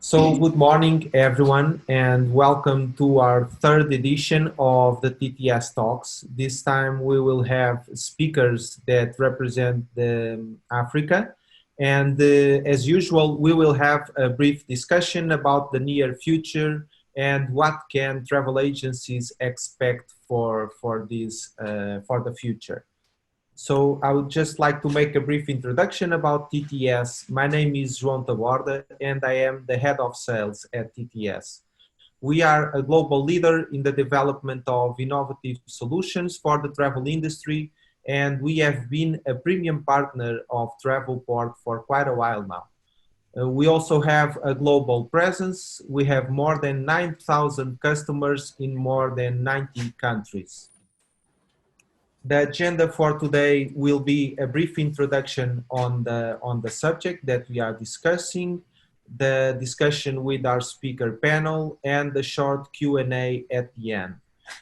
So, good morning, everyone, and welcome to our third edition of the TTS Talks. This time we will have speakers that represent Africa. And as usual, we will have a brief discussion about the near future and what can travel agencies expect for the future. So I would just like to make a brief introduction about TTS. My name is João Taborda and I am the head of sales at TTS. We are a global leader in the development of innovative solutions for the travel industry, and we have been a premium partner of Travelport for quite a while now. We also have a global presence. We have more than 9,000 customers in more than 90 countries. The agenda for today will be a brief introduction on the subject that we are discussing, the discussion with our speaker panel, and the short Q&A at the end.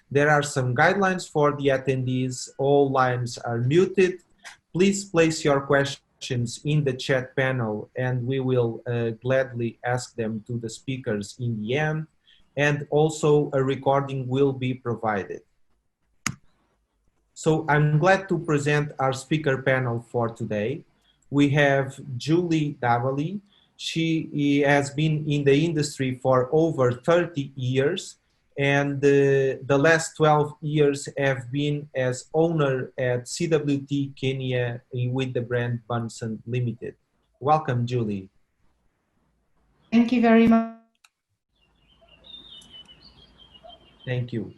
There are some guidelines for the attendees. All lines are muted. Please place your questions in the chat panel and we will gladly ask them to the speakers in the end. And also a recording will be provided. So I'm glad to present our speaker panel for today. We have Julie Dabaly. She has been in the industry for over 30 years, and the last 12 years have been as owner at CWT Kenya with the brand Bunson Limited. Welcome, Julie. Thank you very much. Thank you.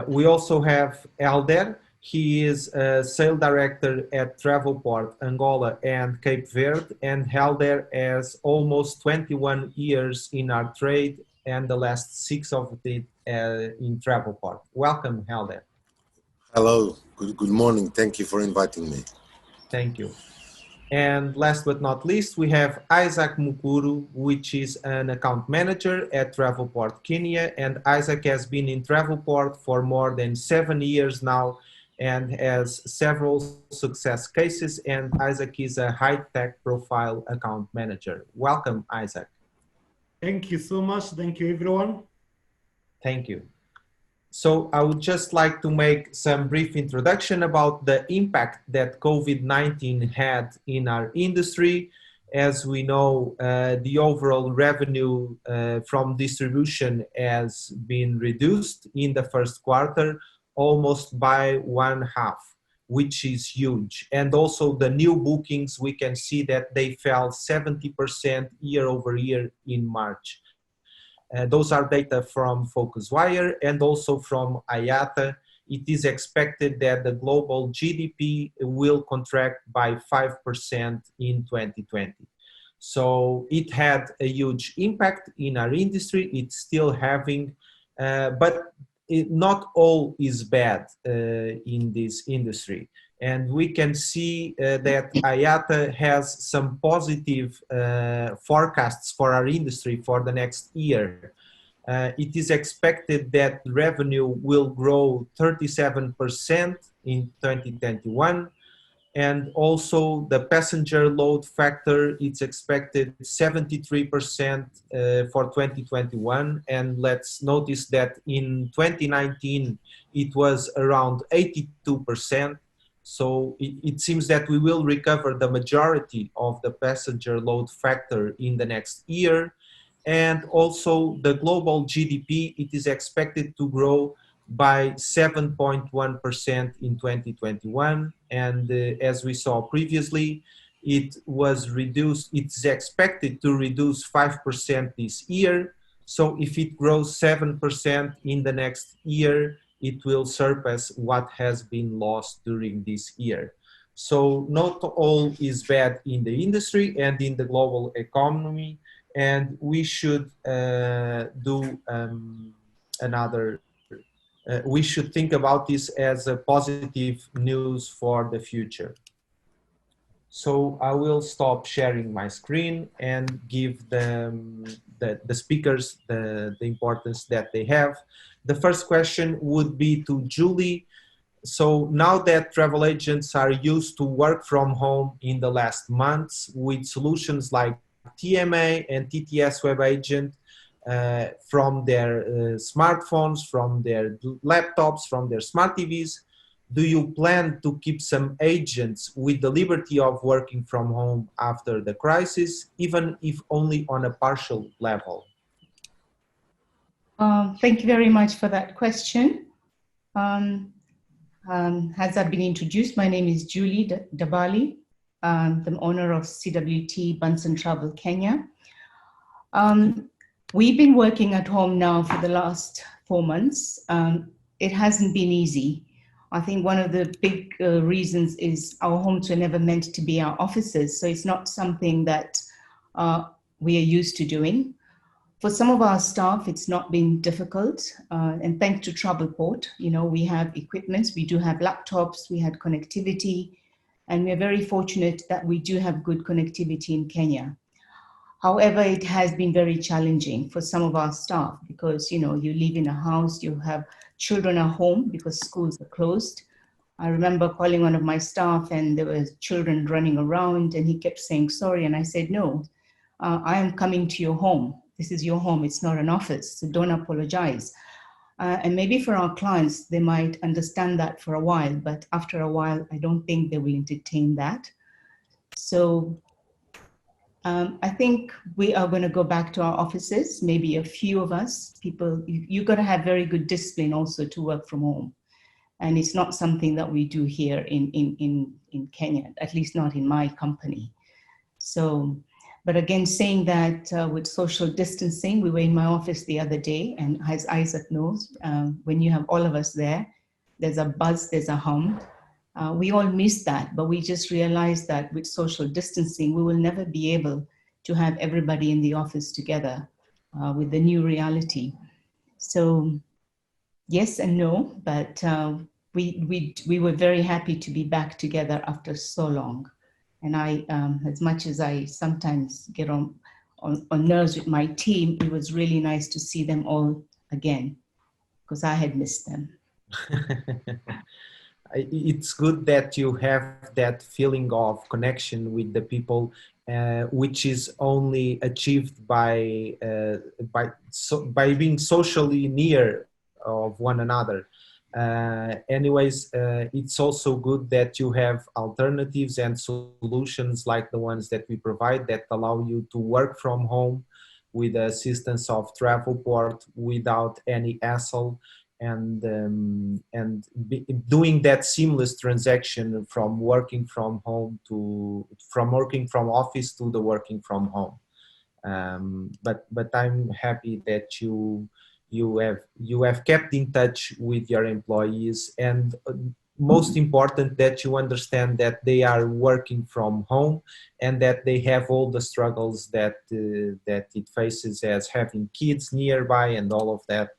We also have Hélder. He is a sales director at Travelport, Angola and Cape Verde, and Hélder has almost 21 years in our trade and the last 6 of it in Travelport. Welcome, Hélder. Hello, good morning. Thank you for inviting me. Thank you. And last but not least, we have Isaac Mukuru, which is an account manager at Travelport Kenya. And Isaac has been in Travelport for more than 7 years now and has several success cases. And Isaac is a high-tech profile account manager. Welcome, Isaac. Thank you so much. Thank you, everyone. Thank you. So I would just like to make some brief introduction about the impact that COVID-19 had in our industry. As we know, the overall revenue from distribution has been reduced in the first quarter almost by 1/2, which is huge. And also the new bookings, we can see that they fell 70% year over year in March. Those are data from Focuswire and also from IATA. It is expected that the global GDP will contract by 5% in 2020. So it had a huge impact in our industry. It's still having, but not all is bad in this industry. And we can see that IATA has some positive forecasts for our industry for the next year. It is expected that revenue will grow 37% in 2021. And also the passenger load factor, it's expected 73% for 2021. And let's notice that in 2019, it was around 82%. So it seems that we will recover the majority of the passenger load factor in the next year. And also the global GDP, it is expected to grow by 7.1% in 2021. And as we saw previously, it was reduced, it's expected to reduce 5% this year. So if it grows 7% in the next year, it will surpass what has been lost during this year. So not all is bad in the industry and in the global economy, and we should we should think about this as a positive news for the future. So I will stop sharing my screen and give the speakers the importance that they have. The first question would be to Julie. So now that travel agents are used to work from home in the last months with solutions like TMA and TTS Web Agent from their smartphones, from their laptops, from their smart TVs? Do you plan to keep some agents with the liberty of working from home after the crisis, even if only on a partial level? Thank you very much for that question. Has I've been introduced, my name is Julie Dabaly. I'm the owner of CWT Bunson Travel Kenya. We've been working at home now for the last 4 months. It hasn't been easy. I think one of the big reasons is our homes were never meant to be our offices, so it's not something that we are used to doing. For some of our staff, it's not been difficult, and thanks to Travelport, we have equipment, we do have laptops, we had connectivity, and we're very fortunate that we do have good connectivity in Kenya. However, it has been very challenging for some of our staff because, you live in a house, you have children at home because schools are closed. I remember calling one of my staff and there were children running around and he kept saying sorry. And I said, no, I am coming to your home. This is your home, it's not an office, so don't apologize. And maybe for our clients, they might understand that for a while, but after a while, I don't think they will entertain that. So I think we are going to go back to our offices, maybe a few of us. People, you've got to have very good discipline also to work from home. And it's not something that we do here in Kenya, at least not in my company. So, but again, saying that with social distancing, we were in my office the other day, and as Isaac knows, when you have all of us there, there's a buzz, there's a hum. We all miss that, but we just realized that with social distancing, we will never be able to have everybody in the office together with the new reality. So yes and no, but we were very happy to be back together after so long. And I, as much as I sometimes get on nerves with my team, it was really nice to see them all again because I had missed them. It's good that you have that feeling of connection with the people, which is only achieved by being socially near of one another. Anyways, it's also good that you have alternatives and solutions like the ones that we provide that allow you to work from home with the assistance of Travelport without any hassle, and doing that seamless transaction from working from home from working from office to the working from home. But I'm happy that you have kept in touch with your employees, and most important that you understand that they are working from home and that they have all the struggles that it faces as having kids nearby and all of that.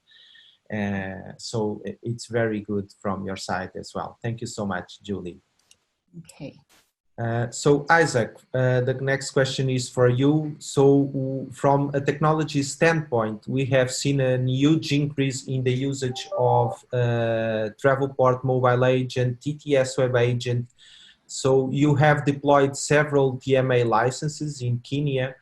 So it's very good from your side as well. Thank you so much, Julie. Okay. So Isaac, the next question is for you. So from a technology standpoint, we have seen a huge increase in the usage of Travelport Mobile Agent, TTS Web Agent. So you have deployed several TMA licenses in Kenya.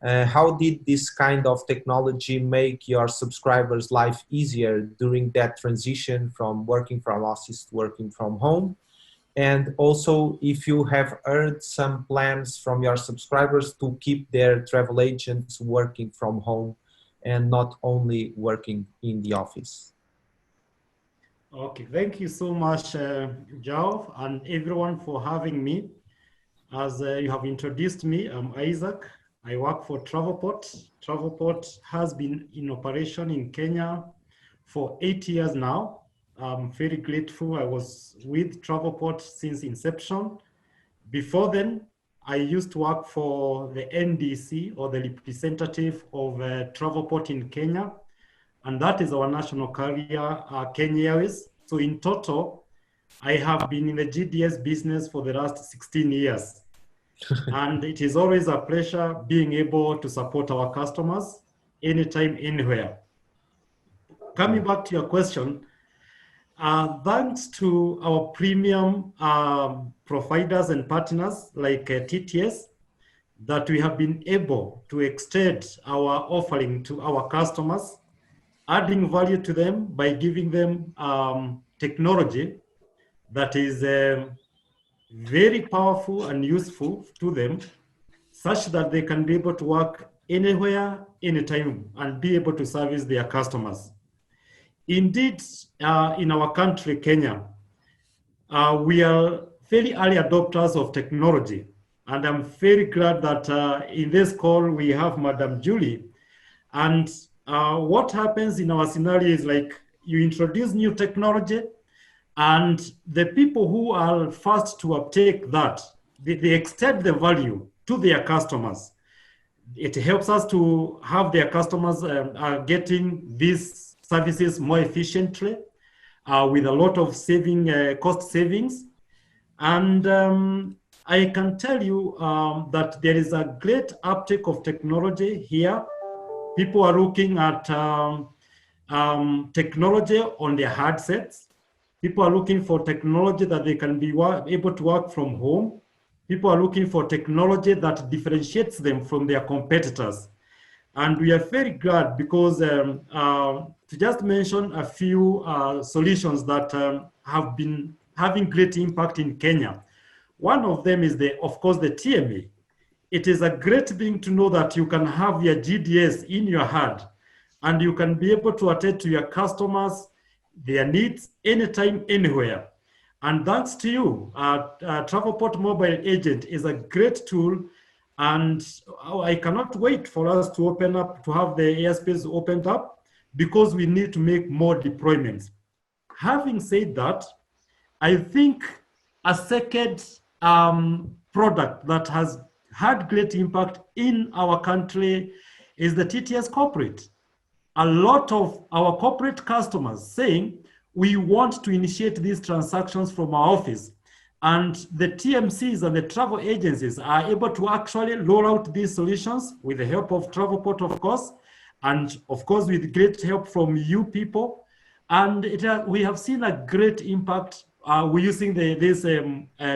How did this kind of technology make your subscribers' life easier during that transition from working from office to working from home? And also, if you have heard some plans from your subscribers to keep their travel agents working from home and not only working in the office. Okay, thank you so much, Jao, and everyone for having me. As you have introduced me, I'm Isaac. I work for Travelport. Travelport has been in operation in Kenya for 8 years now. I'm very grateful. I was with Travelport since inception. Before then, I used to work for the NDC, or the representative of Travelport in Kenya, and that is our national carrier, Kenya Airways. So in total, I have been in the GDS business for the last 16 years. And it is always a pleasure being able to support our customers anytime, anywhere. Coming back to your question, thanks to our premium providers and partners like TTS, that we have been able to extend our offering to our customers, adding value to them by giving them technology that is very powerful and useful to them, such that they can be able to work anywhere, anytime, and be able to service their customers. Indeed, in our country, Kenya, we are very early adopters of technology. And I'm very glad that in this call, we have Madam Julie. And what happens in our scenario is like you introduce new technology, and the people who are first to uptake that, they extend the value to their customers. It helps us to have their customers getting these services more efficiently with a lot of cost savings. And I can tell you that there is a great uptake of technology here. People are looking at technology on their handsets. People are looking for technology that they can be able to work from home. People are looking for technology that differentiates them from their competitors. And we are very glad because to just mention a few solutions that have been having great impact in Kenya. One of them is, of course, the TMA. It is a great thing to know that you can have your GDS in your hand and you can be able to attend to your customers, their needs, anytime, anywhere. And thanks to you, Travelport Mobile Agent is a great tool, and I cannot wait for us to open up, to have the airspace opened up, because we need to make more deployments. Having said that, I think a second product that has had great impact in our country is the TTS corporate. A lot of our corporate customers saying, we want to initiate these transactions from our office. And the TMCs and the travel agencies are able to actually roll out these solutions with the help of Travelport, of course, and of course with great help from you people. And we have seen a great impact. We're using this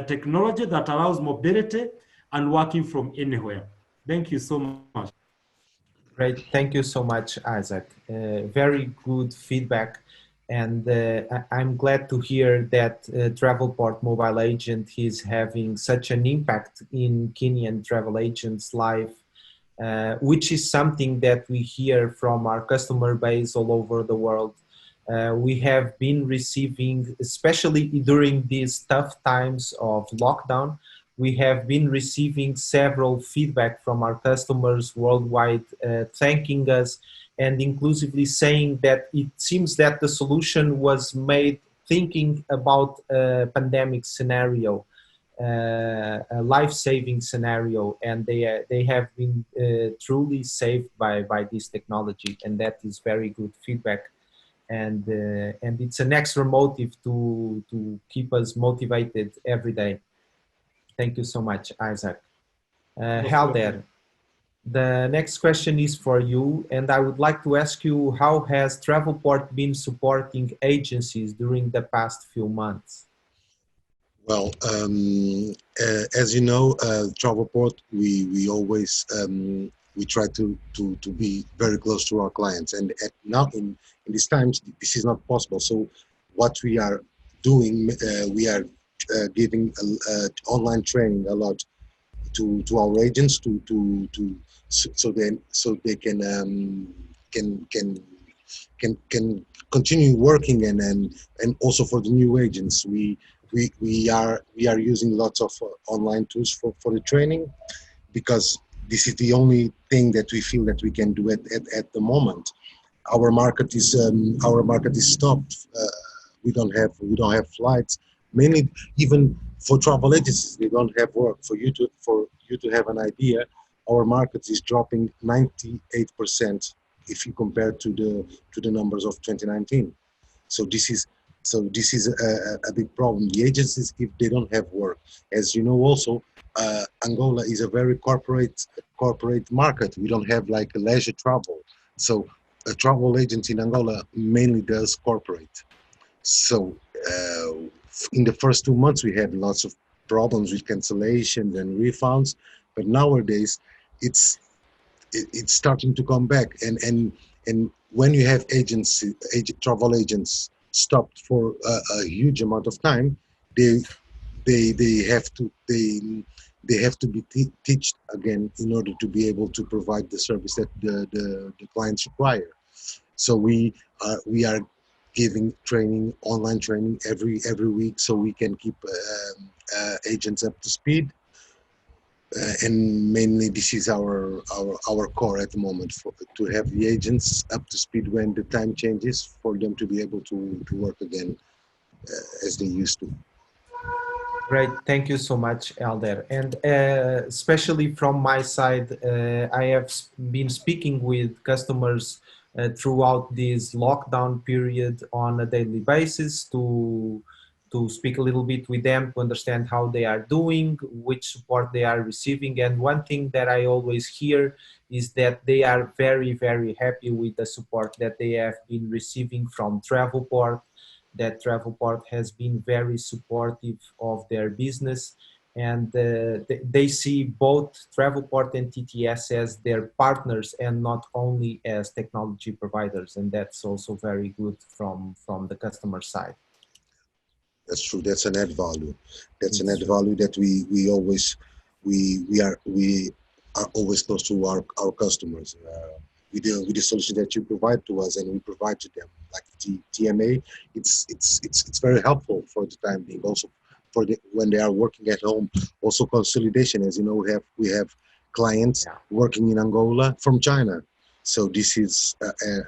technology that allows mobility and working from anywhere. Thank you so much. Great, thank you so much, Isaac. Very good feedback. And I'm glad to hear that Travelport Mobile Agent is having such an impact in Kenyan travel agents' life, which is something that we hear from our customer base all over the world. We have been receiving, especially during these tough times of lockdown, we have been receiving several feedback from our customers worldwide, thanking us and inclusively saying that it seems that the solution was made thinking about a pandemic scenario, a life-saving scenario, and they have been truly saved by this technology, and that is very good feedback. And it's an extra motive to keep us motivated every day. Thank you so much, Isaac. Hélder, the next question is for you, and I would like to ask you, how has Travelport been supporting agencies during the past few months? Well, as you know, Travelport, we always we try to be very close to our clients, and now in these times this is not possible. So what we are doing, we are giving online training a lot to our agents so they can continue working, and also for the new agents we are using lots of online tools for the training, because this is the only thing that we feel that we can do at the moment. Our market is stopped. We don't have flights. Mainly, even for travel agencies, they don't have work. For you to have an idea, our market is dropping 98% if you compare to the numbers of 2019. So this is a big problem. The agencies, if they don't have work, as you know, also Angola is a very corporate market. We don't have like a leisure travel. So a travel agent in Angola mainly does corporate. So in the first 2 months, we had lots of problems with cancellations and refunds, But nowadays, it's starting to come back, and when you have travel agents stopped for a huge amount of time, they they have to be taught again in order to be able to provide the service that the clients require. So we are giving training, online training every week, so we can keep agents up to speed. And mainly this is our core at the moment, to have the agents up to speed when the time changes, for them to be able to work again as they used to. Great, thank you so much, Hélder. And especially from my side, I have been speaking with customers throughout this lockdown period on a daily basis to speak a little bit with them, to understand how they are doing, which support they are receiving. And one thing that I always hear is that they are very, very happy with the support that they have been receiving from Travelport, that Travelport has been very supportive of their business, and they see both Travelport and TTS as their partners and not only as technology providers, and that's also very good from the customer side. That's true. That's an add value. That's an add value that we are always close to our customers. With the solution that you provide to us and we provide to them, like TMA, it's very helpful for the time being. Also, when they are working at home. Also, Consolidation, as you know, we have clients working in Angola from China. So this is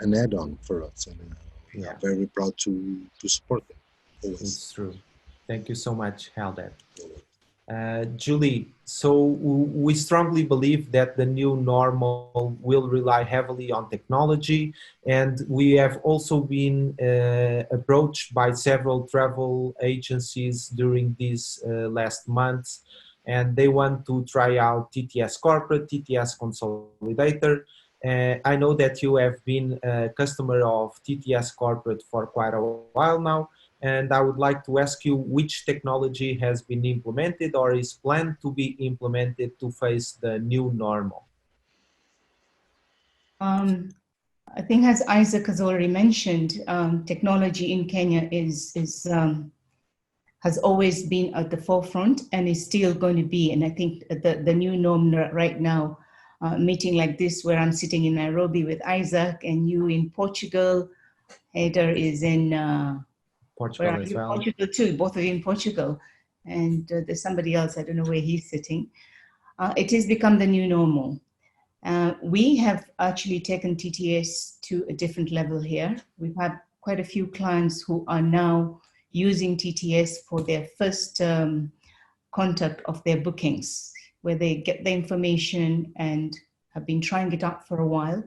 an add-on for us, and we are very proud to support them. Always. It's true. Thank you so much, Hélder. Julie, so we strongly believe that the new normal will rely heavily on technology, and we have also been approached by several travel agencies during these last months, and they want to try out TTS Corporate, TTS Consolidator. I know that you have been a customer of TTS Corporate for quite a while now, and I would like to ask you which technology has been implemented or is planned to be implemented to face the new normal. I think, as Isaac has already mentioned, technology in Kenya has always been at the forefront and is still going to be. And I think the new norm right now, meeting like this, where I'm sitting in Nairobi with Isaac and you in Portugal, Hélder is in Portugal as well. Portugal too, both of you in Portugal. And there's somebody else, I don't know where he's sitting. It has become the new normal. We have actually taken TTS to a different level here. We've had quite a few clients who are now using TTS for their first contact of their bookings, where they get the information and have been trying it out for a while.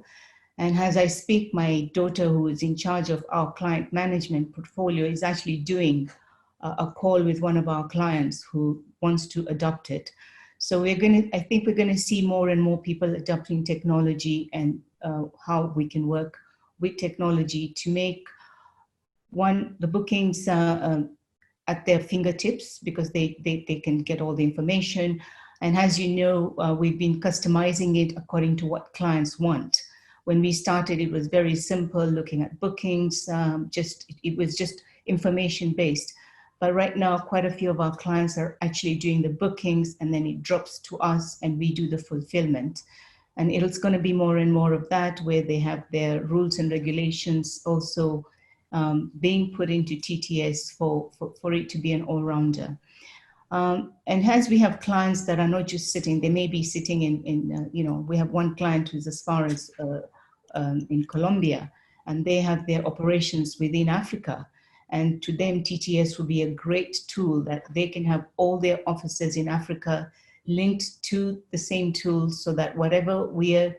And as I speak, my daughter, who is in charge of our client management portfolio, is actually doing a call with one of our clients who wants to adopt it. So I think we're going to see more and more people adopting technology and how we can work with technology to make the bookings at their fingertips, because they can get all the information. And as you know, we've been customizing it according to what clients want. When we started, it was very simple, looking at bookings, it was just information based. But right now, quite a few of our clients are actually doing the bookings, and then it drops to us and we do the fulfillment. And it's going to be more and more of that, where they have their rules and regulations also being put into TTS for it to be an all-rounder. And as we have clients that are not just sitting, they may be sitting in we have one client who's as far as in Colombia, and they have their operations within Africa. And to them, TTS will be a great tool that they can have all their offices in Africa linked to the same tool, so that whatever we are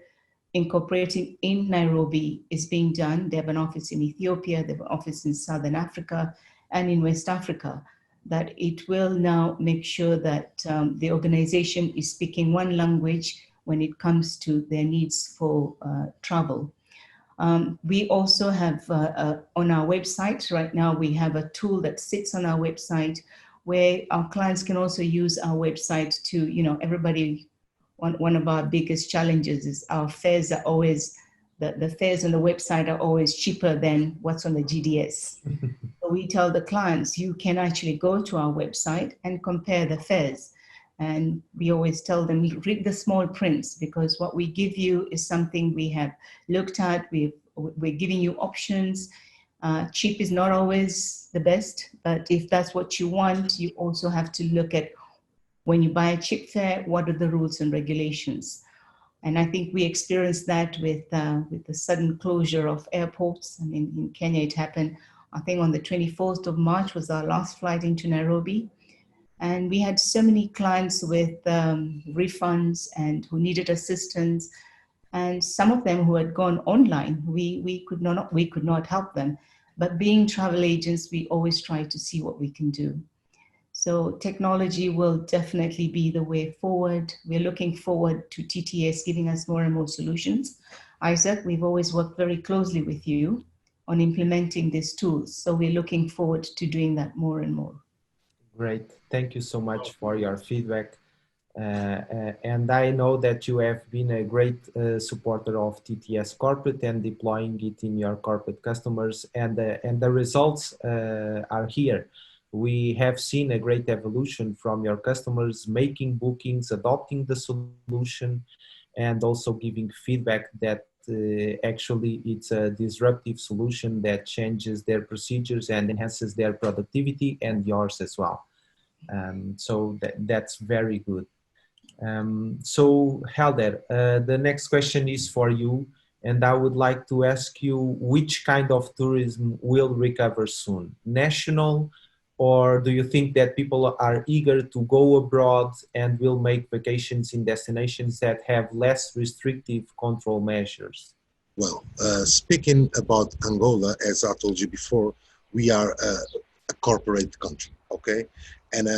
incorporating in Nairobi is being done. They have an office in Ethiopia, they have an office in Southern Africa and in West Africa, that it will now make sure that the organization is speaking one language when it comes to their needs for travel. We also have on our website right now, we have a tool that sits on our website where our clients can also use our website to, everybody one of our biggest challenges is our fares are always, the fares on the website are always cheaper than what's on the GDS. So we tell the clients, you can actually go to our website and compare the fares. And we always tell them, read the small prints, because what we give you is something we have looked at. We're giving you options. Cheap is not always the best, but if that's what you want, you also have to look at, when you buy a cheap fare, what are the rules and regulations? And I think we experienced that with the sudden closure of airports. I mean, in Kenya, it happened, I think on the 24th of March was our last flight into Nairobi. And we had so many clients with refunds and who needed assistance. And some of them who had gone online, we could not help them. But being travel agents, we always try to see what we can do. So technology will definitely be the way forward. We're looking forward to TTS giving us more and more solutions. Isaac, we've always worked very closely with you on implementing these tools. So we're looking forward to doing that more and more. Great. Thank you so much for your feedback. And I know that you have been a great supporter of TTS Corporate and deploying it in your corporate customers, and the results are here. We have seen a great evolution from your customers making bookings, adopting the solution, and also giving feedback that actually it's a disruptive solution that changes their procedures and enhances their productivity and yours as well. So that's very good. So Hélder, the next question is for you, and I would like to ask you, which kind of tourism will recover soon? National, or do you think that people are eager to go abroad and will make vacations in destinations that have less restrictive control measures? Well, speaking about Angola, as I told you before, we are a corporate country, okay? And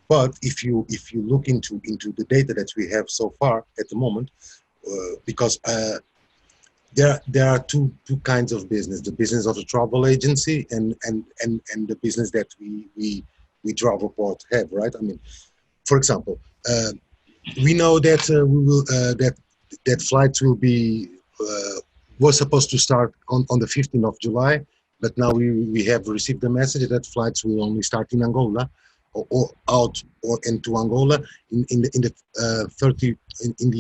but if you look into the data that we have so far at the moment, because there are two kinds of business: the business of a travel agency and the business that we Travelport have, right? I mean, for example, we know that we will that flights will be was supposed to start on the 15th of July, but now we have received the message that flights will only start in Angola or out or into Angola in the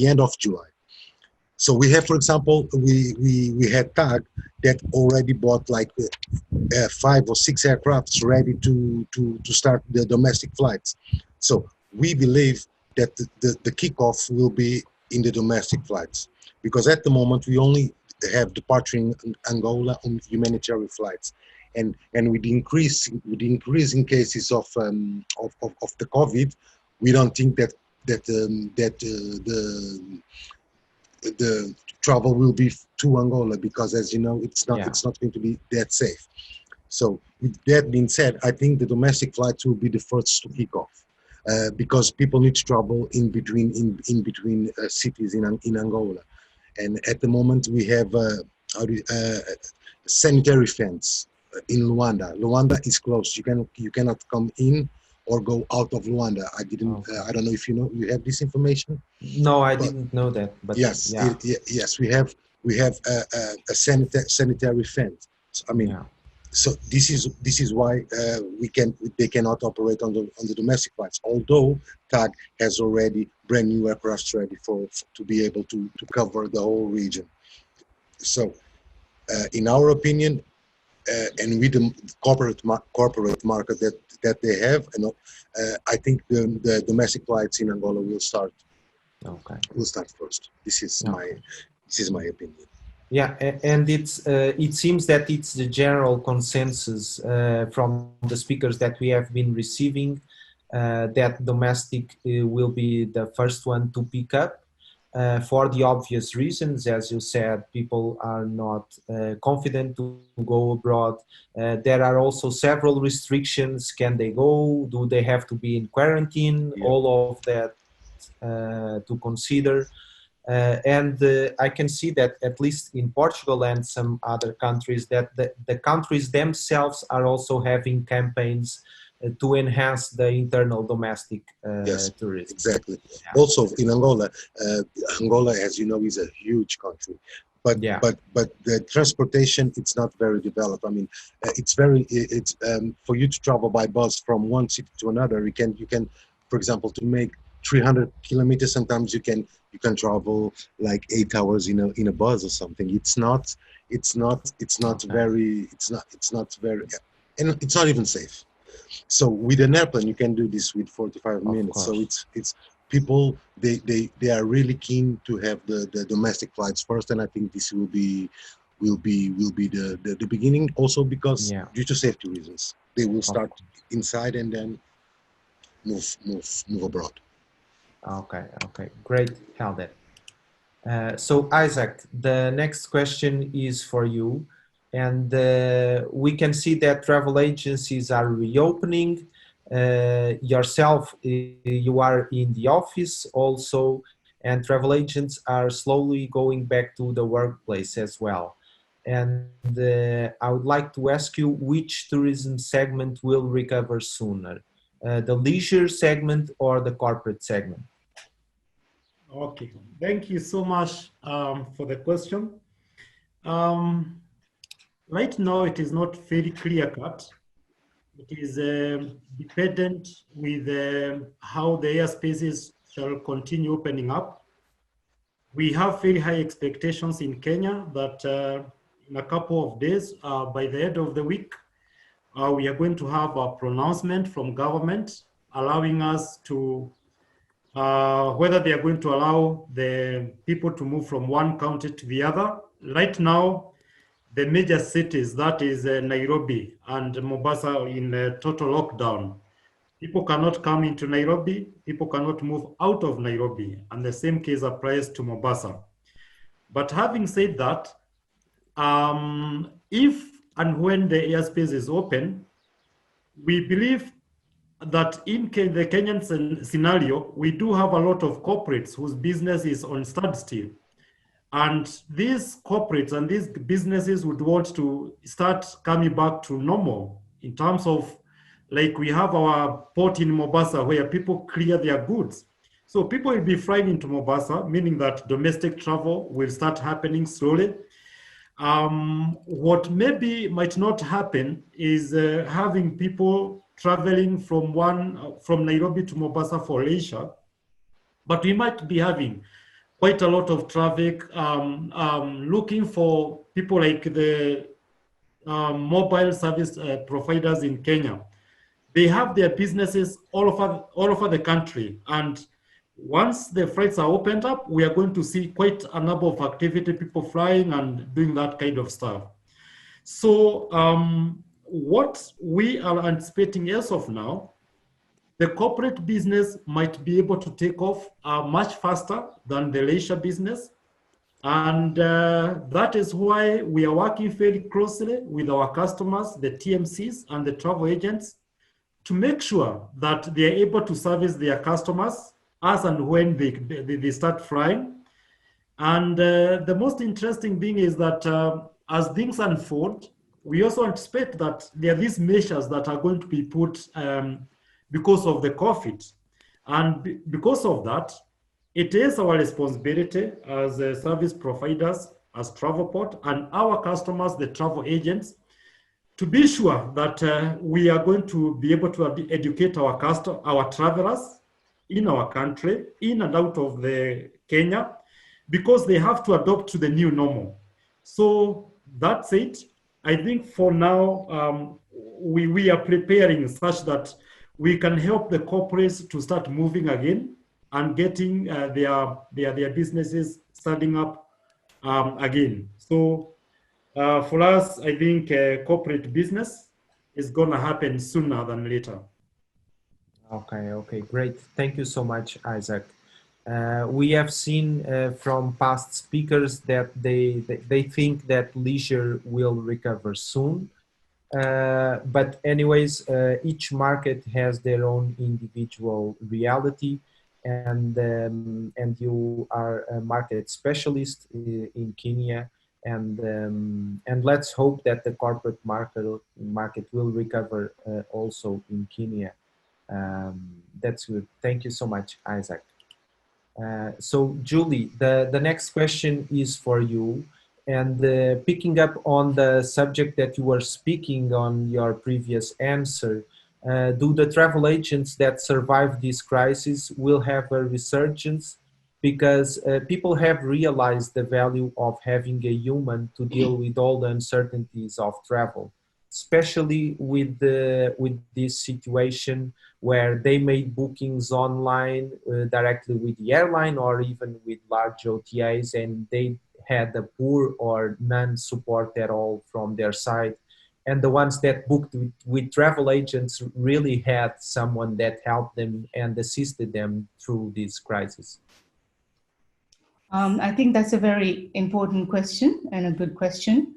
end of July. So we have, for example, we had TAG that already bought like 5 or 6 aircrafts ready to start the domestic flights. So we believe that the kickoff will be in the domestic flights, because at the moment we only have departing Angola on humanitarian flights, and with the increasing cases of the COVID, we don't think that the travel will be to Angola, because, as you know, it's not going to be that safe. So with that being said, I think the domestic flights will be the first to kick off, because people need to travel in between cities in Angola. And at the moment we have a sanitary fence in Luanda. Luanda is closed. You cannot come in or go out of Luanda. I don't know if you have this information. No, I didn't know that. But yes, yeah. Yes, we have a sanitary fence. So, I mean, yeah. So this is why they cannot operate on the domestic flights. Although TAG has already brand new aircraft ready to be able to cover the whole region. So, in our opinion, and with the corporate market that they have, I think the domestic flights in Angola will start. Okay. Will start first. This is my opinion. Yeah, and it seems that it's the general consensus from the speakers that we have been receiving that domestic will be the first one to pick up for the obvious reasons. As you said, people are not confident to go abroad. There are also several restrictions. Can they go? Do they have to be in quarantine? Yeah. All of that to consider. And I can see that at least in Portugal and some other countries that the countries themselves are also having campaigns to enhance the internal domestic Yes, tourism. exactly. Yeah. Also in Angola, Angola, as you know, is a huge country, but Yeah. but the transportation, it's not very developed. I mean, it's for you to travel by bus from one city to another. You can, for example, to make 300 kilometers. Sometimes you can travel like 8 hours in a bus or something. It's not Okay. very, and it's not even safe. So with an airplane, you can do this with 45 Of minutes. So course. it's people, they are really keen to have the domestic flights first, and I think this will be the beginning. Also because Yeah. due to safety reasons, they will Of start inside and then move abroad. Okay, okay, great, Hélder. So Isaac, the next question is for you, and we can see that travel agencies are reopening. Yourself, you are in the office also, and travel agents are slowly going back to the workplace as well. And I would like to ask you, which tourism segment will recover sooner, the leisure segment or the corporate segment? Okay, thank you so much for the question. Um, right now, it is not very clear cut. It is dependent with how the airspaces shall continue opening up. We have very high expectations in Kenya that in a couple of days, by the end of the week, we are going to have a pronouncement from government allowing us to whether they are going to allow the people to move from one county to the other. Right now, the major cities, that is Nairobi and Mombasa, are in total lockdown. People cannot come into Nairobi, people cannot move out of Nairobi, and the same case applies to Mombasa. But having said that, if and when the airspace is open, we believe that in the Kenyan scenario, we do have a lot of corporates whose business is on standstill. And these corporates and these businesses would want to start coming back to normal in terms of, like, we have our port in Mombasa where people clear their goods. So people will be flying into Mombasa, meaning that domestic travel will start happening slowly. What maybe might not happen is having people traveling from Nairobi to Mombasa for leisure, but we might be having quite a lot of traffic looking for people like the mobile service providers in Kenya. They have their businesses all over the country, and once the flights are opened up, we are going to see quite a number of activity, people flying and doing that kind of stuff. So what we are anticipating as of now, the corporate business might be able to take off much faster than the leisure business. And that is why we are working very closely with our customers, the TMCs and the travel agents, to make sure that they are able to service their customers as and when they start flying. And the most interesting thing is that as things unfold, we also anticipate that there are these measures that are going to be put because of the COVID. And because of that, it is our responsibility as service providers, as Travelport, and our customers, the travel agents, to be sure that we are going to be able to educate our travelers in our country, in and out of the Kenya, because they have to adopt to the new normal. So that's it. I think for now, we are preparing such that we can help the corporates to start moving again and getting their businesses starting up again. So for us, I think corporate business is going to happen sooner than later. Okay, okay, great. Thank you so much, Isaac. We have seen from past speakers that they think that leisure will recover soon. But anyways, each market has their own individual reality, and you are a market specialist in Kenya, and let's hope that the corporate market will recover also in Kenya. That's good. Thank you so much, Isaac. So Julie, the next question is for you, and picking up on the subject that you were speaking on your previous answer, do the travel agents that survive this crisis will have a resurgence? Because people have realized the value of having a human to deal with all the uncertainties of travel, especially with this situation where they made bookings online directly with the airline or even with large OTAs, and they had a poor or none support at all from their side. And the ones that booked with travel agents really had someone that helped them and assisted them through this crisis. I think that's a very important question and a good question,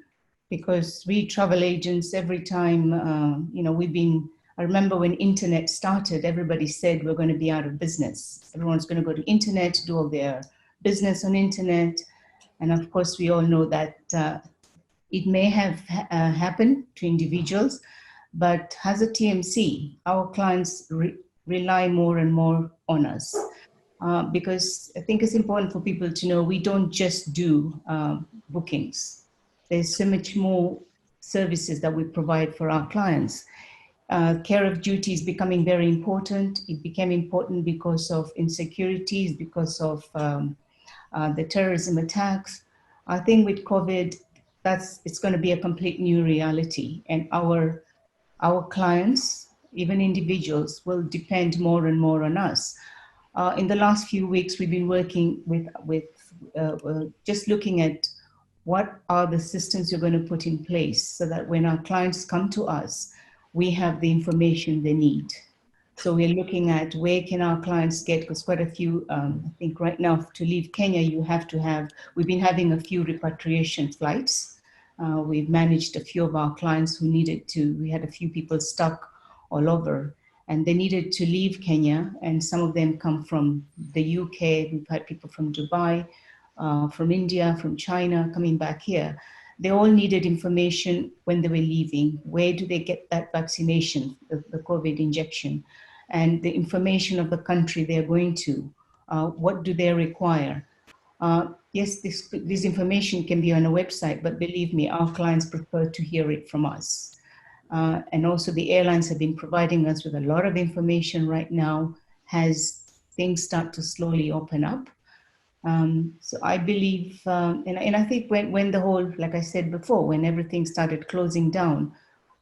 because we travel agents, every time, I remember when internet started, everybody said we're going to be out of business. Everyone's going to go to internet, do all their business on internet. And of course, we all know that it may have happened to individuals, but as a TMC, our clients rely more and more on us. Because I think it's important for people to know we don't just do bookings. There's so much more services that we provide for our clients. Care of duty is becoming very important. It became important because of insecurities, because of the terrorism attacks. I think with COVID, it's going to be a complete new reality, and our clients, even individuals, will depend more and more on us. In the last few weeks, we've been working with just looking at what are the systems you're going to put in place so that when our clients come to us, we have the information they need. So we're looking at where can our clients get, because quite a few, I think right now to leave Kenya, we've been having a few repatriation flights. We've managed a few of our clients who we had a few people stuck all over, and they needed to leave Kenya, and some of them come from the UK. We've had people from Dubai, from India, from China coming back here. They all needed information when they were leaving. Where do they get that vaccination, the COVID injection, and the information of the country they're going to? What do they require? Yes, this information can be on a website, but believe me, our clients prefer to hear it from us. And also the airlines have been providing us with a lot of information right now as things start to slowly open up. So I believe, and I think when the whole, like I said before, when everything started closing down,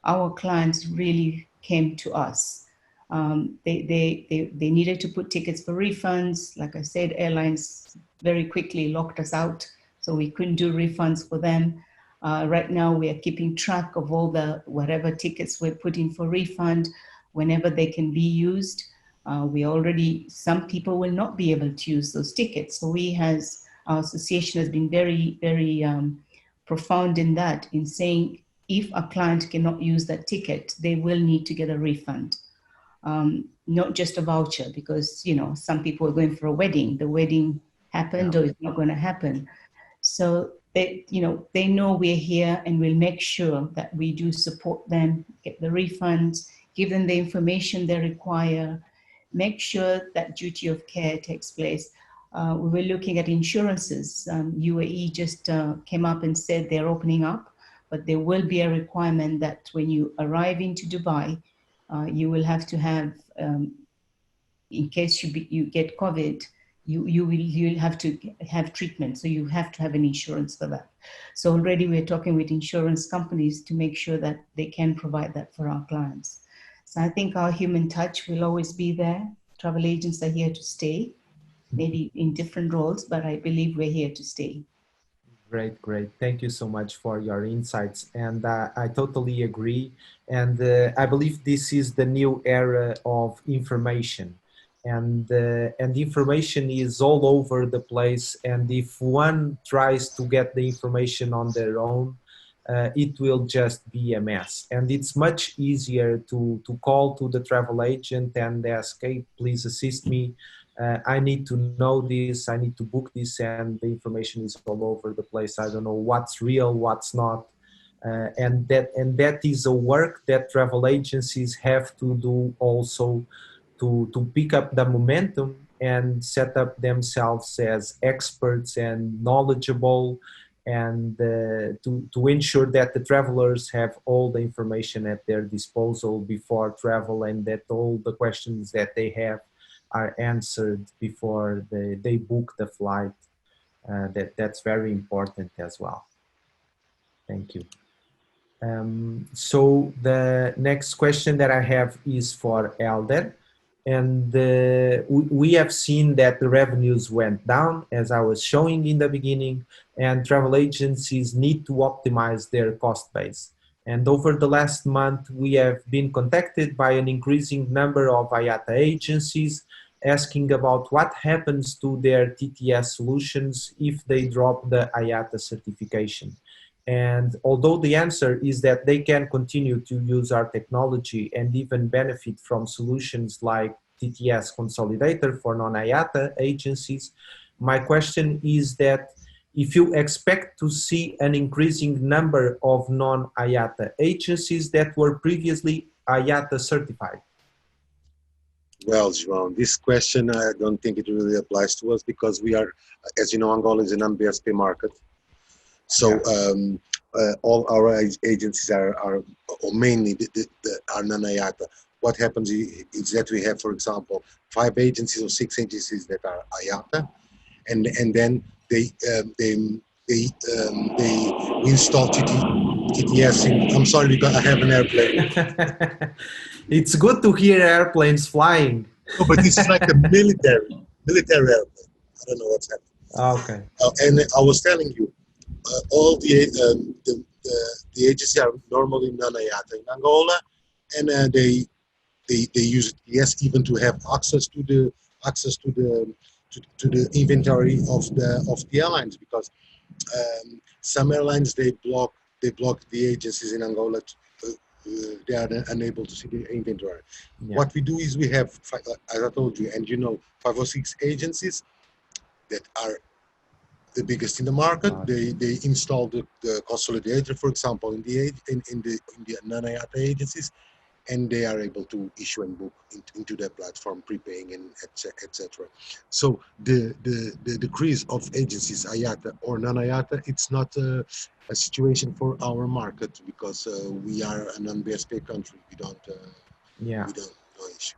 our clients really came to us. They needed to put tickets for refunds. Like I said, airlines very quickly locked us out, so we couldn't do refunds for them. Right now, we are keeping track of all whatever tickets we're putting for refund whenever they can be used. Some people will not be able to use those tickets. So our association has been very, very profound in that, in saying if a client cannot use that ticket, they will need to get a refund. Not just a voucher, because, some people are going for a wedding. The wedding happened or it's not going to happen. So they know we're here, and we'll make sure that we do support them, get the refunds, give them the information they require, make sure that duty of care takes place. We were looking at insurances. UAE just came up and said they're opening up, but there will be a requirement that when you arrive into Dubai, you will have to have, in case you get COVID, you'll have to have treatment. So you have to have an insurance for that. So already we're talking with insurance companies to make sure that they can provide that for our clients. So I think our human touch will always be there. Travel agents are here to stay, maybe in different roles, but I believe we're here to stay. Great, great. Thank you so much for your insights. And I totally agree. And I believe this is the new era of information. And information is all over the place. And if one tries to get the information on their own, it will just be a mess. And it's much easier to call to the travel agent and ask, hey, please assist me. I need to know this, I need to book this, and the information is all over the place. I don't know what's real, what's not. And that is a work that travel agencies have to do also to pick up the momentum and set up themselves as experts and knowledgeable, and to ensure that the travelers have all the information at their disposal before travel, and that all the questions that they have are answered before they book the flight. That's very important as well. Thank you. So the next question that I have is for Hélder. And we have seen that the revenues went down, as I was showing in the beginning, and travel agencies need to optimize their cost base. And over the last month, we have been contacted by an increasing number of IATA agencies asking about what happens to their TTS solutions if they drop the IATA certification. And although the answer is that they can continue to use our technology and even benefit from solutions like TTS Consolidator for non-IATA agencies, my question is that if you expect to see an increasing number of non-IATA agencies that were previously IATA certified. Well, João, this question, I don't think it really applies to us because we are, as you know, Angola is an non-BSP market. So all our agencies are or mainly are non-IATA. What happens is that we have, for example, 5 agencies or 6 agencies that are IATA, and then we install TTS in. I'm sorry because I have an airplane. It's good to hear airplanes flying. No, but this is like a military airplane. I don't know what's happening. Okay. And I was telling you. All the agencies are normally non-IATA in Angola, and they use TTS even to have access to the inventory of the airlines, because some airlines they block the agencies in Angola. They are unable to see the inventory. Yeah. What we do is we have, as I told you, and you know, 5 or 6 agencies that are the biggest in the market. They install the Consolidator, for example, in the non-IATA agencies, and they are able to issue and book into their platform, prepaying and etc. So the decrease of agencies, IATA or non-IATA, it's not a situation for our market because we are a non-BSP country. We don't no issue.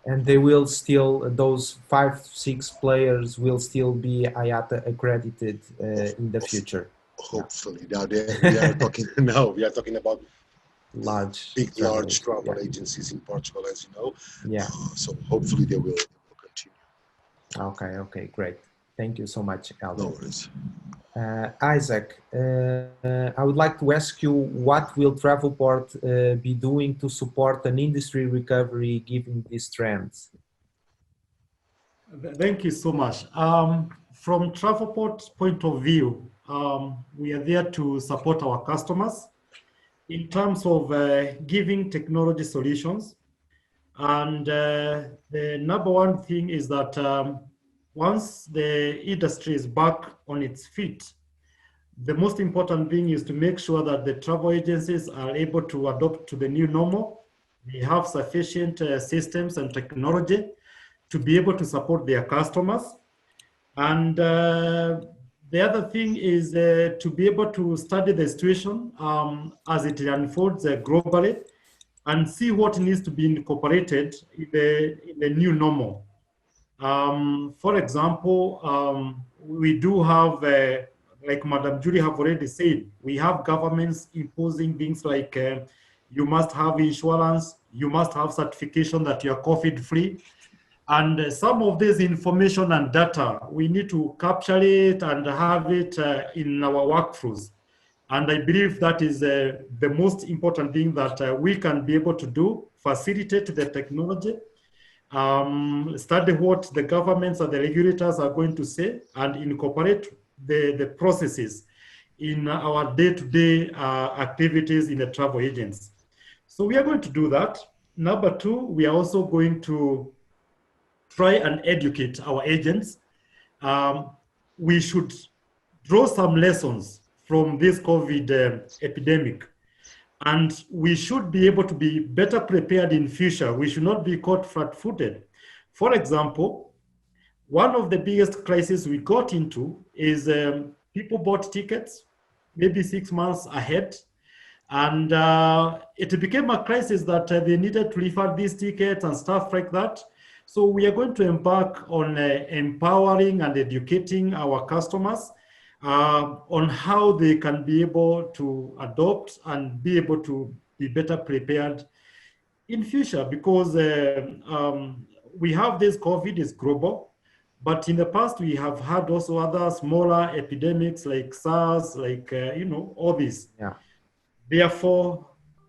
And they will still, those 5-6 players will still be IATA accredited in the future. Hopefully. Now we are talking we are talking about large travel agencies in Portugal, as you know. Yeah. So hopefully they will continue. Okay, great. Thank you so much, Hélder. No worries. Isaac, I would like to ask you, what will Travelport be doing to support an industry recovery given these trends? Thank you so much. From Travelport's point of view, we are there to support our customers in terms of giving technology solutions. And the number one thing is that once the industry is back on its feet, the most important thing is to make sure that the travel agencies are able to adopt to the new normal. They have sufficient systems and technology to be able to support their customers. And the other thing is to be able to study the situation as it unfolds globally and see what needs to be incorporated in the new normal. For example, we do have, like Madam Julie have already said, we have governments imposing things like you must have insurance, you must have certification that you're COVID-free. And some of this information and data, we need to capture it and have it in our workflows. And I believe that is the most important thing that we can be able to do, facilitate the technology, study what the governments and the regulators are going to say, and incorporate the processes in our day-to-day activities in the travel agents. So we are going to do that. Number 2, we are also going to try and educate our agents. We should draw some lessons from this COVID epidemic, and we should be able to be better prepared in future. We should not be caught flat-footed. For example, one of the biggest crises we got into is people bought tickets maybe 6 months ahead, and it became a crisis that they needed to refund these tickets and stuff like that. So we are going to embark on empowering and educating our customers on how they can be able to adopt and be able to be better prepared in future, because we have this COVID is global, but in the past we have had also other smaller epidemics like SARS, like all these. Yeah. Therefore,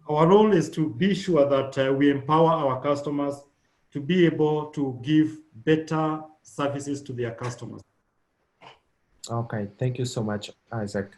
our role is to be sure that we empower our customers to be able to give better services to their customers. Okay, thank you so much, Isaac.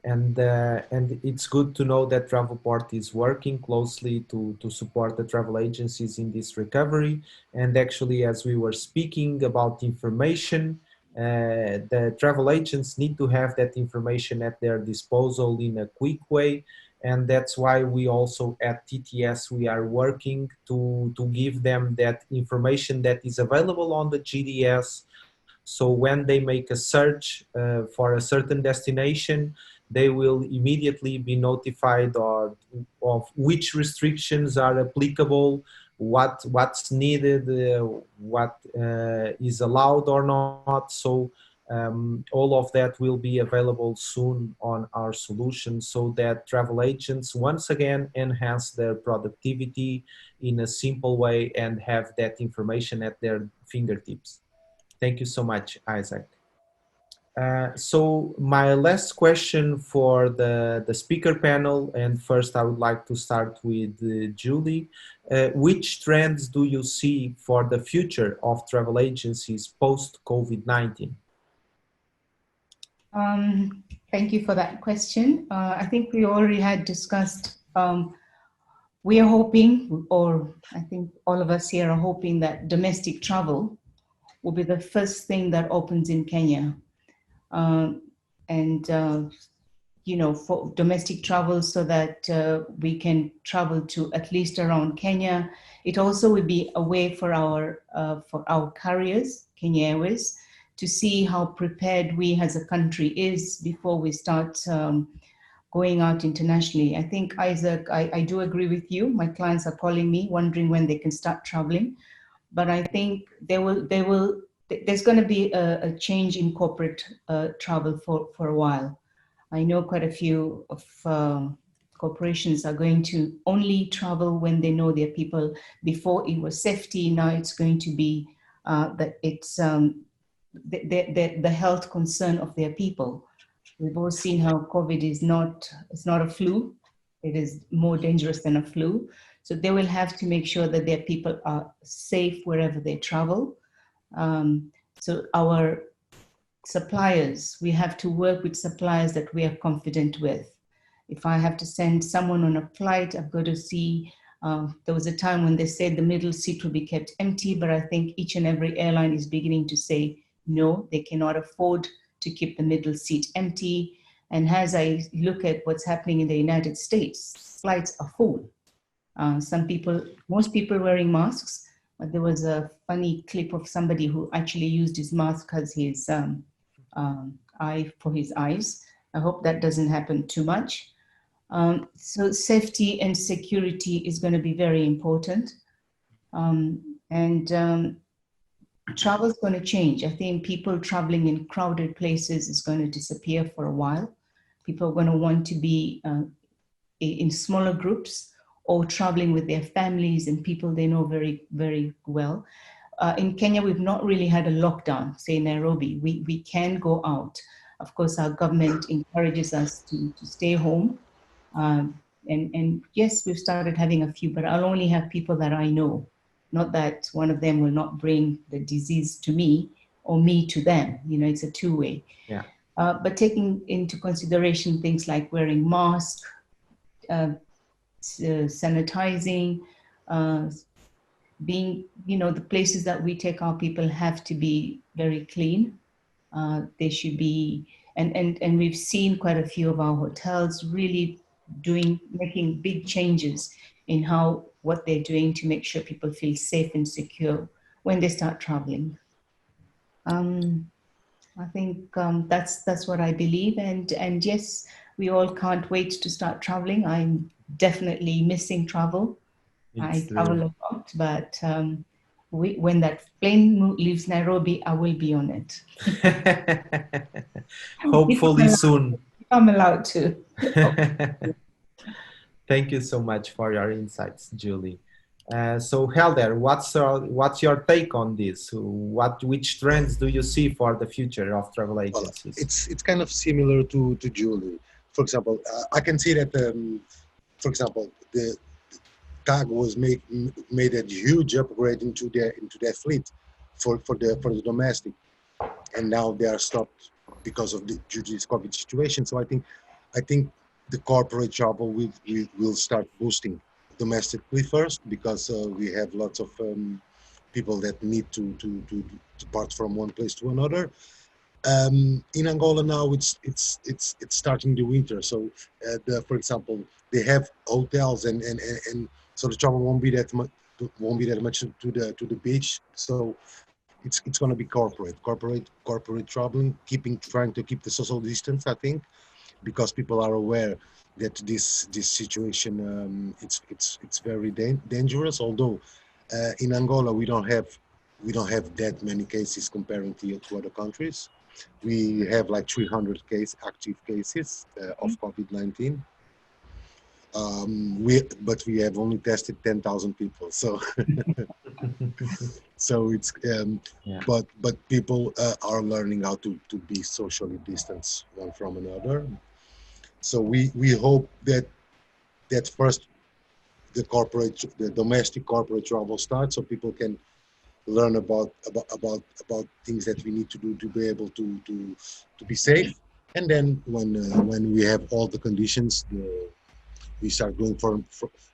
And it's good to know that Travelport is working closely to support the travel agencies in this recovery. And actually, as we were speaking about information, the travel agents need to have that information at their disposal in a quick way. And that's why we also at TTS, we are working to give them that information that is available on the GDS. So when they make a search for a certain destination, they will immediately be notified of which restrictions are applicable, what's needed, what is allowed or not. So all of that will be available soon on our solution, so that travel agents once again enhance their productivity in a simple way and have that information at their fingertips. Thank you so much, Isaac. So my last question for the speaker panel, and first I would like to start with Julie. Which trends do you see for the future of travel agencies post-COVID-19? Thank you for that question. I think we already had discussed, we are hoping, or I think all of us here are hoping, that domestic travel will be the first thing that opens in Kenya. For domestic travel, so that we can travel to at least around Kenya. It also will be a way for our carriers, Kenya Airways, to see how prepared we as a country is before we start going out internationally. I think, Isaac, I do agree with you. My clients are calling me, wondering when they can start traveling. But I think there's going to be a change in corporate travel for a while. I know quite a few of corporations are going to only travel when they know their people. Before it was safety, now it's going to be that it's the health concern of their people. We've all seen how COVID is it's not a flu. It is more dangerous than a flu. So they will have to make sure that their people are safe wherever they travel. So our suppliers, we have to work with suppliers that we are confident with. If I have to send someone on a flight, I've got to see, there was a time when they said the middle seat will be kept empty, but I think each and every airline is beginning to say, no, they cannot afford to keep the middle seat empty. And as I look at what's happening in the United States, flights are full. Most people wearing masks, but there was a funny clip of somebody who actually used his mask as his eye for his eyes. I hope that doesn't happen too much. So safety and security is going to be very important. Travel is going to change. I think people traveling in crowded places is going to disappear for a while. People are going to want to be in smaller groups or traveling with their families and people they know very, very well. In Kenya, we've not really had a lockdown, say Nairobi. We can go out. Of course, our government encourages us to stay home. And yes, we've started having a few, but I'll only have people that I know. Not that one of them will not bring the disease to me or me to them. You know, it's a two-way. Yeah. But taking into consideration things like wearing masks, sanitizing, being, the places that we take our people have to be very clean. They should be, and we've seen quite a few of our hotels really making big changes in what they're doing to make sure people feel safe and secure when they start traveling. I think that's what I believe, and yes, we all can't wait to start traveling. I'm definitely missing travel. I travel a lot, but when that plane leaves Nairobi, I will be on it. Hopefully soon. If I'm allowed to. Thank you so much for your insights, Julie. So Hélder, what's your take on this? Which trends do you see for the future of travel agencies? Well, it's kind of similar to Julie. For example, I can see that, for example, the TAG was made a huge upgrade into their fleet for the domestic, and now they are stopped because of due to this COVID situation. So I think the corporate travel will start boosting domestically first, because we have lots of people that need to depart from one place to another. In Angola now, it's starting the winter, so for example, they have hotels, and so the travel won't be that much to the beach. So it's going to be corporate traveling, trying to keep the social distance, I think, because people are aware that this situation it's very dangerous. Although in Angola we don't have that many cases comparing to other countries. We have like 300 active cases of COVID-19. But we have only tested 10,000 people, so so it's Yeah. but people are learning how to be socially distanced one from another. So we hope that first the domestic corporate travel starts, so people can learn about things that we need to do to be able to be safe. And then when we have all the conditions, we start going for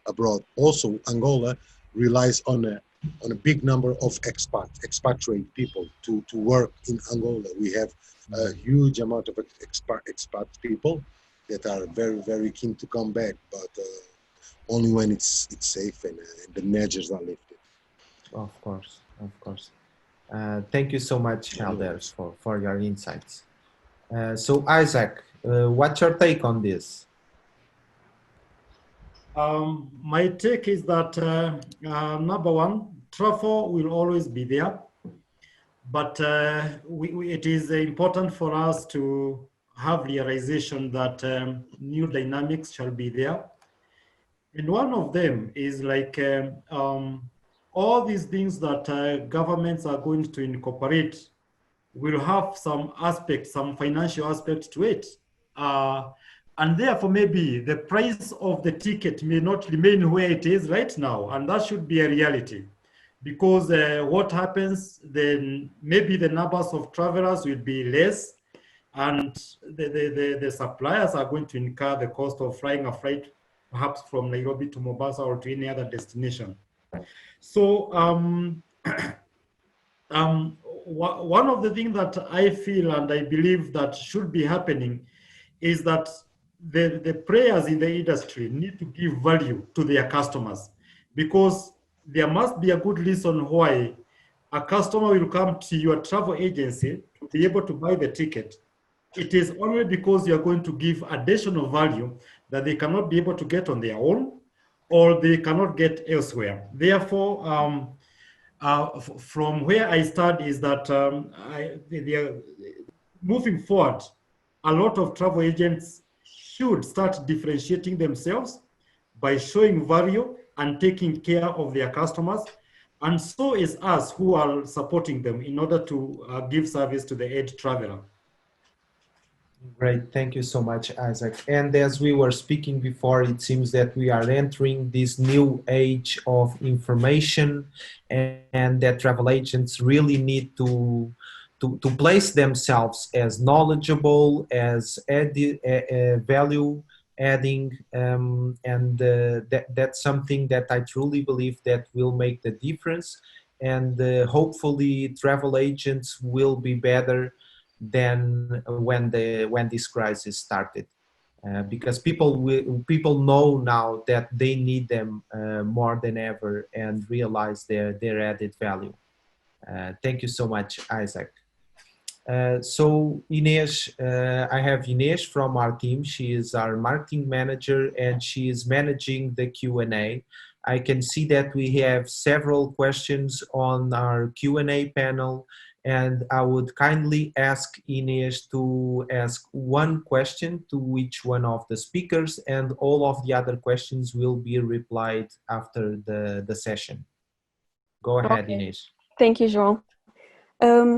abroad. Also, Angola relies on a big number of expatriate people to work in Angola. We have a huge amount of expat people that are very, very keen to come back, but only when it's safe and the measures are lifted. Of course. Thank you so much, Hélder, for your insights. So Isaac, what's your take on this? My take is that number one, travel will always be there, but it is important for us to have realization that new dynamics shall be there. And one of them is like all these things that governments are going to incorporate will have some financial aspect to it. And therefore, maybe the price of the ticket may not remain where it is right now. And that should be a reality. Because what happens, then maybe the numbers of travelers will be less, and the suppliers are going to incur the cost of flying a flight, perhaps from Nairobi to Mombasa or to any other destination. So one of the things that I feel and I believe that should be happening is that the players in the industry need to give value to their customers, because there must be a good reason why a customer will come to your travel agency to be able to buy the ticket. It is only because you are going to give additional value that they cannot be able to get on their own, or they cannot get elsewhere. Therefore, from where I start is that moving forward, a lot of travel agents should start differentiating themselves by showing value and taking care of their customers. And so is us who are supporting them in order to give service to the aid traveler. Great, thank you so much, Isaac. And as we were speaking before, it seems that we are entering this new age of information, and that travel agents really need to place themselves as knowledgeable, as value adding, and that's something that I truly believe that will make the difference. And hopefully, travel agents will be better than when this crisis started, because people know now that they need them more than ever and realize their added value. Thank you so much, Isaac. So Inês, I have Inês from our team. She is our marketing manager and she is managing the Q&A. I can see that we have several questions on our Q&A panel, and I would kindly ask Inês to ask one question to each one of the speakers, and all of the other questions will be replied after the session. Go ahead, Okay. Inês. Thank you, João.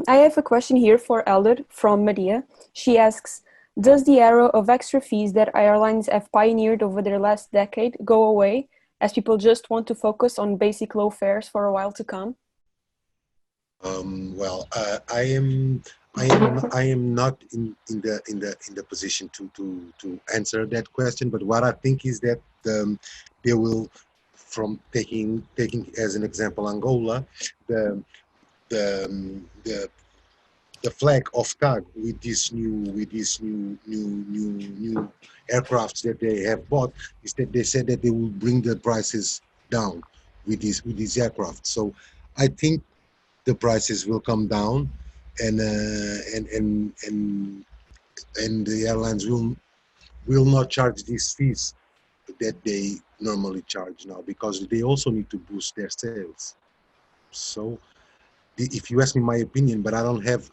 I have a question here for Hélder from Maria. She asks, does the era of extra fees that airlines have pioneered over their last decade go away, as people just want to focus on basic low fares for a while to come? Well, I am not in the position to answer that question. But what I think is that they will, from taking as an example Angola, the flag of TAG with these new aircrafts that they have bought, is that they said that they will bring the prices down with these aircraft. So I think the prices will come down, and the airlines will not charge these fees that they normally charge now, because they also need to boost their sales. So if you ask me my opinion, but I don't have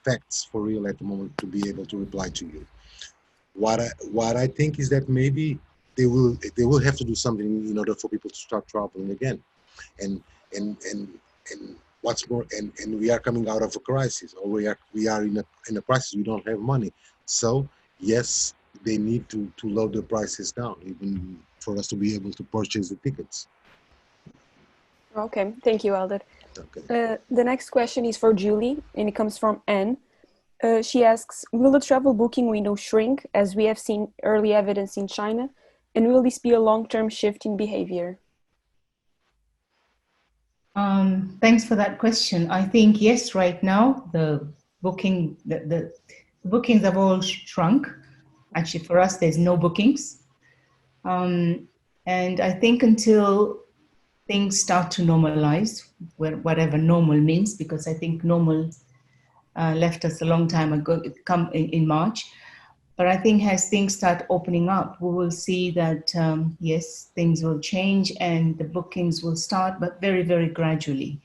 facts for real at the moment to be able to reply to you. What I think is that maybe they will have to do something in order for people to start traveling again, and what's more, and we are coming out of a crisis, or we are in a crisis. We don't have money, so yes, they need to lower the prices down, even for us to be able to purchase the tickets. Okay, thank you, Hélder. Okay. The next question is for Julie, and it comes from Anne. She asks, will the travel booking window shrink, as we have seen early evidence in China, and will this be a long-term shift in behavior? Thanks for that question. I think yes, right now the bookings have all shrunk. Actually, for us, there's no bookings, and I think until things start to normalize, whatever normal means, because I think normal left us a long time ago, come in March. But I think as things start opening up, we will see that, yes, things will change and the bookings will start, but very, very gradually.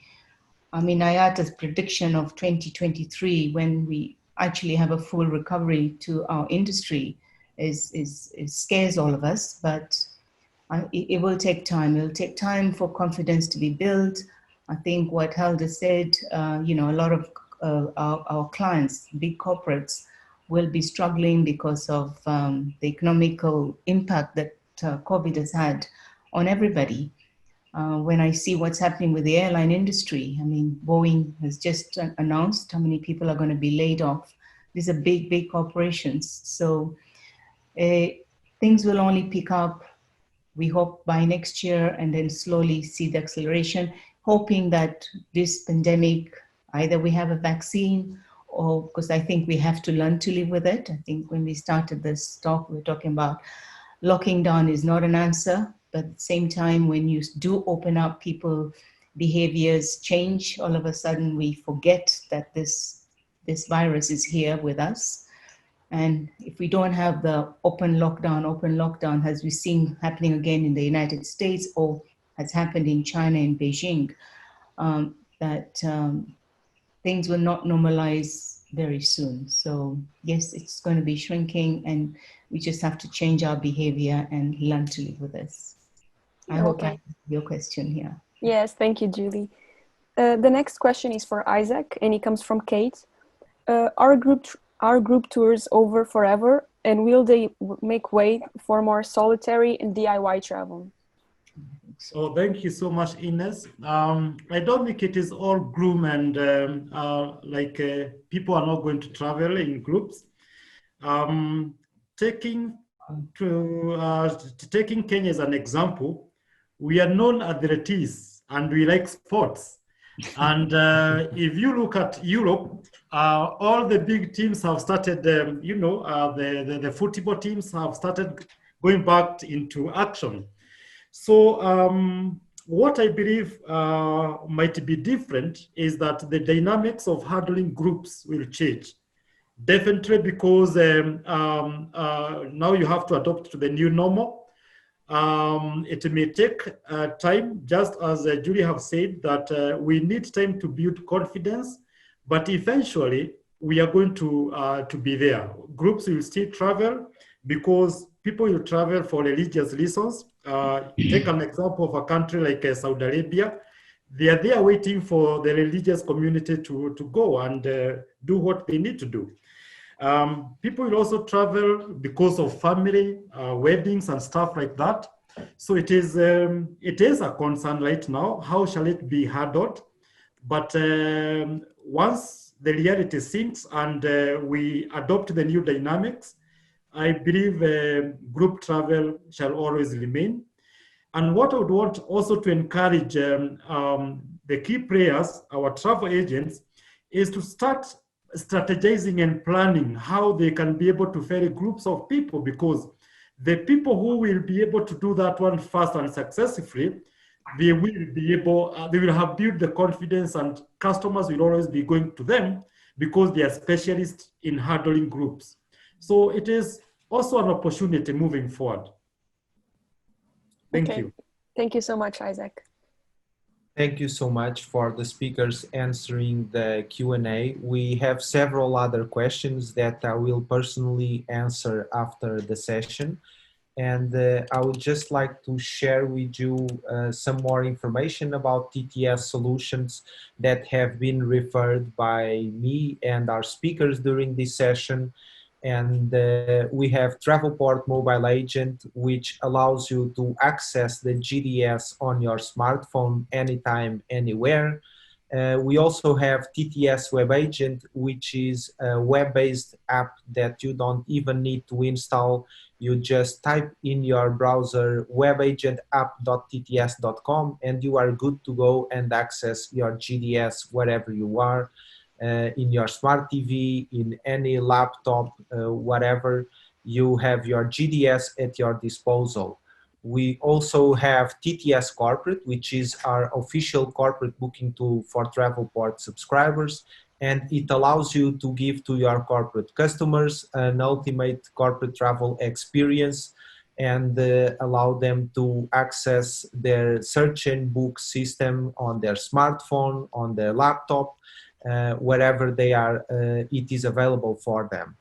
I mean, IATA's prediction of 2023, when we actually have a full recovery to our industry, is scares all of us, but it will take time. It will take time for confidence to be built. I think what Hélder said, a lot of our clients, big corporates, will be struggling because of the economical impact that COVID has had on everybody. When I see what's happening with the airline industry, I mean, Boeing has just announced how many people are going to be laid off. These are big, big corporations. So things will only pick up, we hope, by next year, and then slowly see the acceleration, hoping that this pandemic, either we have a vaccine, or because I think we have to learn to live with it. I think when we started this talk, we were talking about locking down is not an answer, but at the same time, when you do open up, people behaviors change. All of a sudden, we forget that this virus is here with us. And if we don't have the open lockdown, as we've seen happening again in the United States, or has happened in China and Beijing, things will not normalize very soon. So yes, it's going to be shrinking, and we just have to change our behavior and learn to live with this. I hope I answered your question here. Yes, thank you, Julie. The next question is for Isaac, and it comes from Kate. Are group tours over forever, and will they make way for more solitary and DIY travel? So thank you so much, Ines. I don't think it is all gloom and people are not going to travel in groups. Taking taking Kenya as an example, we are known athletes and we like sports. And if you look at Europe, all the big teams have started, the football teams have started going back into action. So what I believe might be different is that the dynamics of handling groups will change. Definitely because now you have to adopt to the new normal. It may take time, just as Julie have said, that we need time to build confidence, but eventually we are going to be there. Groups will still travel because people will travel for religious reasons. Take an example of a country like Saudi Arabia. They are there waiting for the religious community to go and do what they need to do. People will also travel because of family, weddings and stuff like that. So it is a concern right now. How shall it be handled? But once the reality sinks and we adopt the new dynamics, I believe group travel shall always remain. And what I would want also to encourage the key players, our travel agents, is to start strategizing and planning how they can be able to ferry groups of people, because the people who will be able to do that one fast and successfully, they will be able, they will have built the confidence and customers will always be going to them because they are specialists in handling groups. So it is also an opportunity moving forward. Thank you. Thank you so much, Isaac. Thank you so much for the speakers answering the Q&A. We have several other questions that I will personally answer after the session. And I would just like to share with you some more information about TTS solutions that have been referred by me and our speakers during this session. And we have Travelport Mobile Agent, which allows you to access the GDS on your smartphone anytime, anywhere. We also have TTS Web Agent, which is a web-based app that you don't even need to install. You just type in your browser webagentapp.tts.com and you are good to go and access your GDS wherever you are. In your smart TV, in any laptop, whatever, you have your GDS at your disposal. We also have TTS Corporate, which is our official corporate booking tool for Travelport subscribers, and it allows you to give to your corporate customers an ultimate corporate travel experience and allow them to access their search and book system on their smartphone, on their laptop, wherever they are, it is available for them.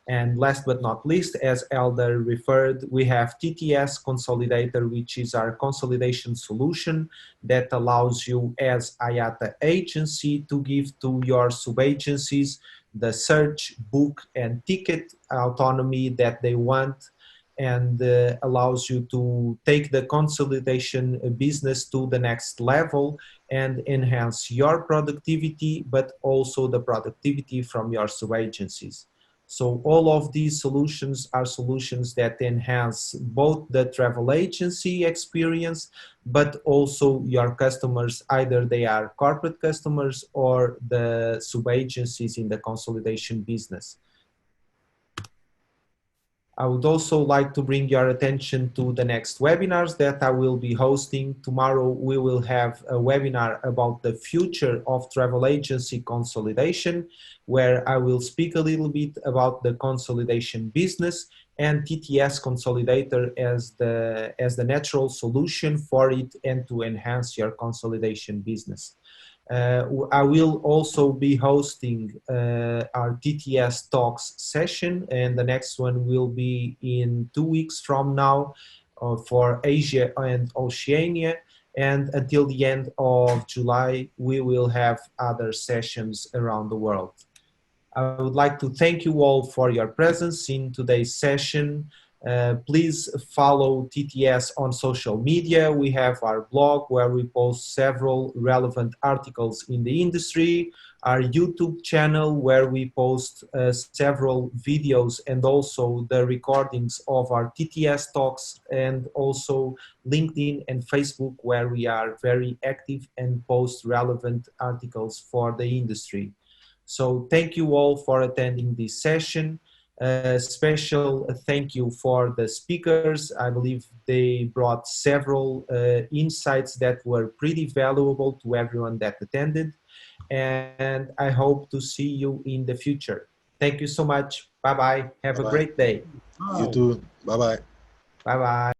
And last but not least, as Hélder referred, we have TTS Consolidator, which is our consolidation solution that allows you as IATA agency to give to your sub-agencies the search, book, and ticket autonomy that they want, and allows you to take the consolidation business to the next level and enhance your productivity, but also the productivity from your sub-agencies. So all of these solutions are solutions that enhance both the travel agency experience, but also your customers, either they are corporate customers or the sub-agencies in the consolidation business. I would also like to bring your attention to the next webinars that I will be hosting. Tomorrow we will have a webinar about the future of travel agency consolidation, where I will speak a little bit about the consolidation business and TTS Consolidator as the natural solution for it and to enhance your consolidation business. I will also be hosting our TTS Talks session, and the next one will be in 2 weeks from now for Asia and Oceania. And until the end of July, we will have other sessions around the world. I would like to thank you all for your presence in today's session. Please follow TTS on social media. We have our blog where we post several relevant articles in the industry, our YouTube channel where we post several videos and also the recordings of our TTS Talks, and also LinkedIn and Facebook where we are very active and post relevant articles for the industry. So thank you all for attending this session. Special thank you for the speakers. I believe they brought several insights that were pretty valuable to everyone that attended. And I hope to see you in the future. Thank you so much. Bye-bye. Have a Bye-bye. great day. You too. Bye-bye. Bye-bye.